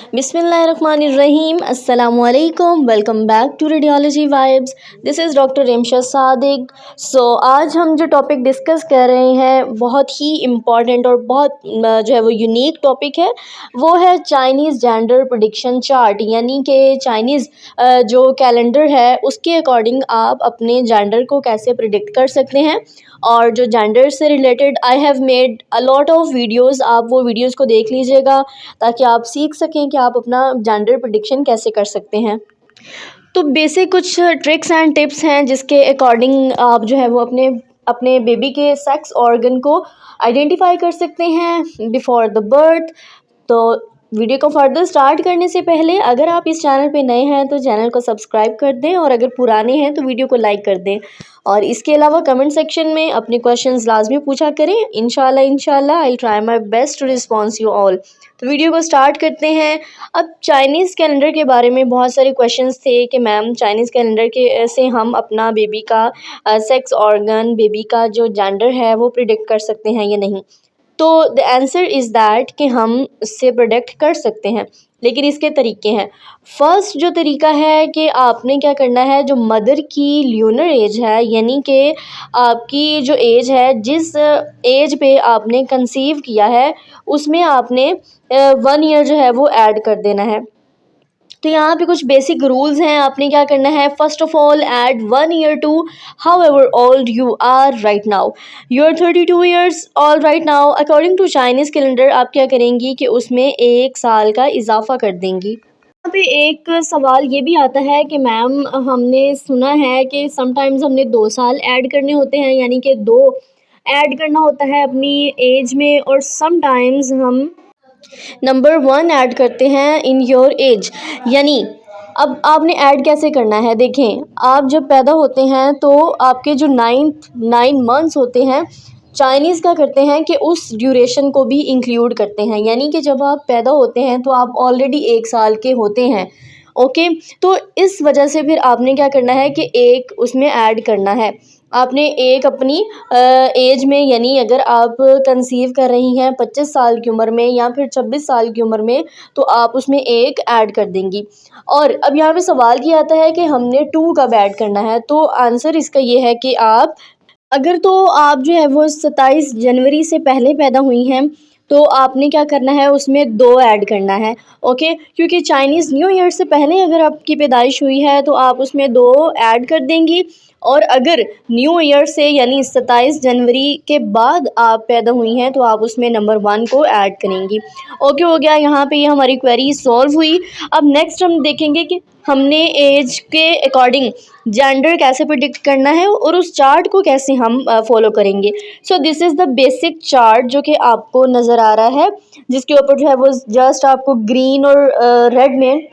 बिस्मिल्लाहिर्रहमानिर्रहीम अस्सलामुअलैकुम welcome back to radiology vibes. This is doctor Rimsha Sadiq. आज हम जो टॉपिक डिस्कस कर रहे हैं बहुत ही इम्पॉर्टेंट और बहुत जो है वो यूनिक टॉपिक है, वो है चाइनीज़ जेंडर प्रेडिक्शन चार्ट। यानी कि चाइनीज़ जो कैलेंडर है उसके अकॉर्डिंग आप अपने जेंडर को कैसे प्रिडिक्ट कर सकते हैं। और जो जेंडर से related I have made a lot of videos, आप वो वीडियोज़ को देख लीजिएगा ताकि आप सीख सकें कि आप अपना जेंडर प्रेडिक्शन कैसे कर सकते हैं। तो बेसिक कुछ ट्रिक्स एंड टिप्स हैं जिसके अकॉर्डिंग आप जो है वो अपने अपने बेबी के सेक्स ऑर्गन को आइडेंटिफाई कर सकते हैं बिफोर द बर्थ। तो वीडियो को फर्दर स्टार्ट करने से पहले अगर आप इस चैनल पे नए हैं तो चैनल को सब्सक्राइब कर दें, और अगर पुराने हैं तो वीडियो को लाइक कर दें। और इसके अलावा कमेंट सेक्शन में अपने क्वेश्चंस लाजमी पूछा करें। इंशाल्लाह I try my best to response you all. तो वीडियो को स्टार्ट करते हैं। अब चाइनीज़ कैलेंडर के बारे में बहुत सारे क्वेश्चंस थे कि मैम चाइनीज़ कैलेंडर के से हम अपना बेबी का सेक्स ऑर्गन, बेबी का जो जेंडर है वो प्रिडिक्ट कर सकते हैं या नहीं। तो द आंसर इज़ दैट कि हम इससे प्रोडक्ट कर सकते हैं, लेकिन इसके तरीके हैं। फर्स्ट जो तरीका है कि आपने क्या करना है, जो मदर की ल्यूनर एज है, यानी कि आपकी जो एज है, जिस एज पे आपने कंसीव किया है उसमें आपने 1 ईयर जो है वो ऐड कर देना है। तो यहाँ पे कुछ बेसिक रूल्स हैं। आपने क्या करना है, first of all add 1 year to however old you are right now. You are 32 years all right now. According to Chinese calendar आप क्या करेंगी कि उसमें 1 साल का इजाफा कर देंगी। यहाँ पे एक सवाल ये भी आता है कि मैम हमने सुना है कि समटाइम्स हमने 2 साल ऐड करने होते हैं, यानी कि 2 ऐड करना होता है अपनी एज में, और समटाइम्स हम नंबर 1 ऐड करते हैं इन योर एज। यानी अब आपने ऐड कैसे करना है, देखें आप जब पैदा होते हैं तो आपके जो 9 मंथ्स होते हैं, चाइनीज़ क्या करते हैं कि उस ड्यूरेशन को भी इंक्लूड करते हैं। यानी कि जब आप पैदा होते हैं तो आप ऑलरेडी 1 साल के होते हैं। ओके, तो इस वजह से फिर आपने क्या करना है कि एक उसमें ऐड करना है। आपने एक अपनी एज में, यानी अगर आप कंसीव कर रही हैं 25 साल की उम्र में या फिर 26 साल की उम्र में, तो आप उसमें एक ऐड कर देंगी। और अब यहाँ पे सवाल ये आता है कि हमने 2 कब ऐड करना है। तो आंसर इसका ये है कि आप अगर तो आप जो है वो 27 जनवरी से पहले पैदा हुई हैं तो आपने क्या करना है, उसमें 2 ऐड करना है। ओके, क्योंकि चाइनीज़ न्यू ईयर से पहले अगर आपकी पैदाइश हुई है तो आप उसमें 2 ऐड कर देंगी। और अगर न्यू ईयर से यानी 27 जनवरी के बाद आप पैदा हुई हैं तो आप उसमें नंबर 1 को ऐड करेंगी। ओके, हो गया। यहाँ पे ये हमारी क्वेरी सॉल्व हुई। अब नेक्स्ट हम देखेंगे कि हमने एज के अकॉर्डिंग जेंडर कैसे प्रिडिक्ट करना है और उस चार्ट को कैसे हम फॉलो करेंगे। So this is the basic chart जो कि आपको नज़र आ रहा है, जिसके ऊपर जो है वो जस्ट आपको ग्रीन और रेड में,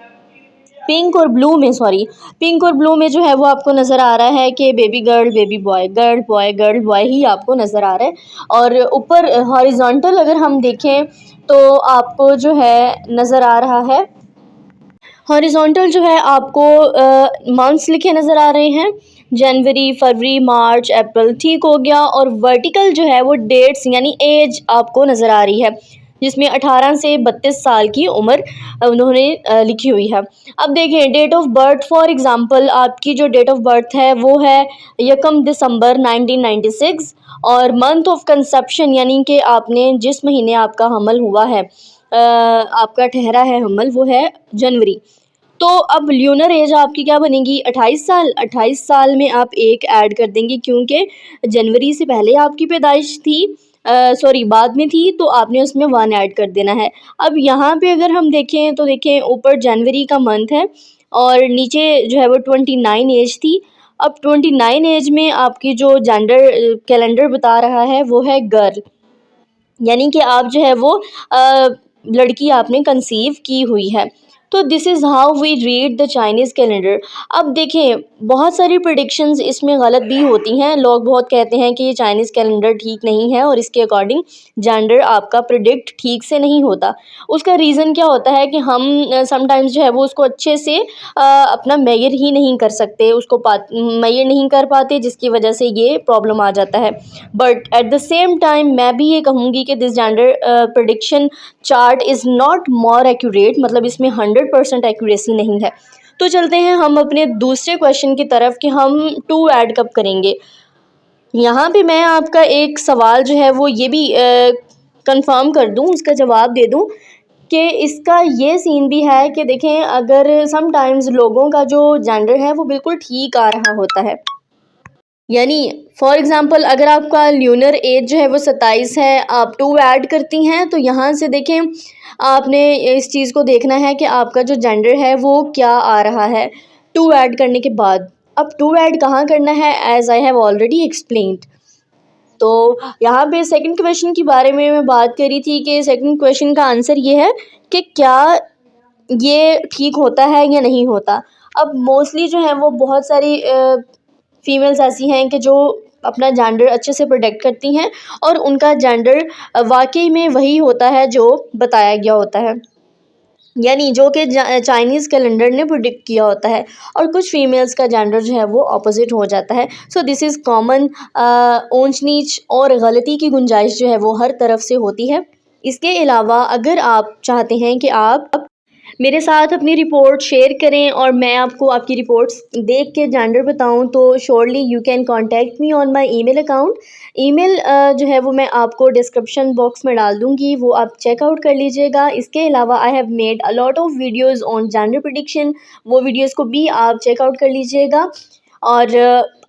पिंक और ब्लू में, सॉरी पिंक और ब्लू में जो है वो आपको नज़र आ रहा है कि baby girl, baby boy, girl boy, girl boy ही आपको नज़र आ रहा है। और ऊपर हॉरिजॉन्टल अगर हम देखें तो आपको जो है नज़र आ रहा है, हॉरिजॉन्टल जो है आपको मंथ्स लिखे नज़र आ रहे हैं, जनवरी, फरवरी, मार्च, अप्रैल, ठीक हो गया। और वर्टिकल जो है वो डेट्स यानी एज आपको नज़र आ रही है, जिसमें 18 से 32 साल की उम्र उन्होंने लिखी हुई है। अब देखें date of birth, for example आपकी जो डेट ऑफ बर्थ है वो है 1 दिसंबर 1996, और मंथ ऑफ कंसेप्शन यानी कि आपने जिस महीने आपका हमल हुआ है, आपका ठहरा है हमल, वो है जनवरी। तो अब ल्यूनर एज आपकी क्या बनेगी, 28 साल। 28 साल में आप एक ऐड कर देंगे क्योंकि जनवरी से पहले आपकी पैदाइश थी, सॉरी बाद में थी, तो आपने उसमें 1 ऐड कर देना है। अब यहाँ पे अगर हम देखें तो देखें ऊपर जनवरी का मंथ है और नीचे जो है वो 29 एज थी। अब 29 एज में आपकी जो जेंडर कैलेंडर बता रहा है वो है गर्ल, यानी कि आप जो है वो लड़की आपने कंसीव की हुई है। तो this is how we read the Chinese calendar. अब देखें, बहुत सारी प्रेडिक्शंस इसमें गलत भी होती हैं। लोग बहुत कहते हैं कि ये चाइनीज़ कैलेंडर ठीक नहीं है और इसके अकॉर्डिंग जेंडर आपका प्रिडिक्ट ठीक से नहीं होता। उसका रीज़न क्या होता है कि हम समटाइम्स जो है वो उसको अच्छे से अपना मेजर ही नहीं कर सकते, उसको मेजर नहीं कर पाते, जिसकी वजह से ये प्रॉब्लम आ जाता है। But at the same time मैं भी ये कहूँगी कि this gender prediction chart is not more accurate, मतलब इसमें 100% एक्यूरेसी नहीं है। तो चलते हैं हम अपने दूसरे क्वेश्चन की तरफ कि हम 2 ऐड कब करेंगे। यहाँ पे मैं आपका एक सवाल जो है वो ये भी कंफर्म कर दूँ, उसका जवाब दे दूँ कि इसका ये सीन भी है कि देखें, अगर समटाइम्स लोगों का जो जेंडर है वो बिल्कुल ठीक आ रहा होता है, यानी फॉर एग्ज़ाम्पल अगर आपका ल्यूनर एज जो है वो 27 है, आप 2 ऐड करती हैं, तो यहाँ से देखें आपने इस चीज़ को देखना है कि आपका जो जेंडर है वो क्या आ रहा है 2 ऐड करने के बाद। अब 2 ऐड कहाँ करना है, as I have already explained. तो यहाँ पे सेकंड क्वेश्चन के बारे में मैं बात करी थी कि सेकंड क्वेश्चन का आंसर ये है कि क्या ये ठीक होता है या नहीं होता। अब मोस्टली जो है वो बहुत सारी फीमेल्स ऐसी हैं कि जो अपना जेंडर अच्छे से प्रोटेक्ट करती हैं और उनका जेंडर वाकई में वही होता है जो बताया गया होता है, यानी जो कि चाइनीज़ कैलेंडर ने प्रिडिक्ट किया होता है, और कुछ फीमेल्स का जेंडर जो है वो ऑपोजिट हो जाता है। So this is common. ऊंच नीच और गलती की गुंजाइश जो है वो हर तरफ से होती है। इसके अलावा अगर आप चाहते हैं कि आप मेरे साथ अपनी रिपोर्ट शेयर करें और मैं आपको आपकी रिपोर्ट्स देख के जेंडर बताऊं, तो surely you can contact me on my email account. Email जो है वो मैं आपको डिस्क्रिप्शन बॉक्स में डाल दूंगी, वो आप चेकआउट कर लीजिएगा। इसके अलावा I have made a lot of videos on gender prediction, वो वीडियोस को भी आप चेकआउट कर लीजिएगा। और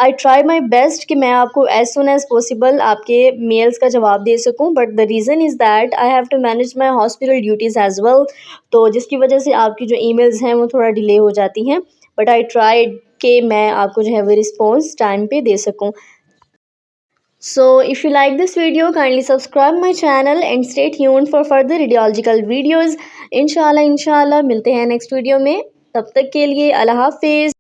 आई ट्राई माई बेस्ट कि मैं आपको एज सुन एज़ पॉसिबल आपके मेल्स का जवाब दे सकूं, but the reason is that I have to manage my hospital duties as well, तो जिसकी वजह से आपकी जो ईमेल्स हैं वो थोड़ा डिले हो जाती हैं। बट आई ट्राई कि मैं आपको जो है वो रिस्पॉन्स टाइम पे दे सकूं। So if you like this video, kindly subscribe my channel and stay tuned for further radiological videos। इंशाल्लाह मिलते हैं नेक्स्ट वीडियो में, तब तक के लिए अल्लाह हाफिज़।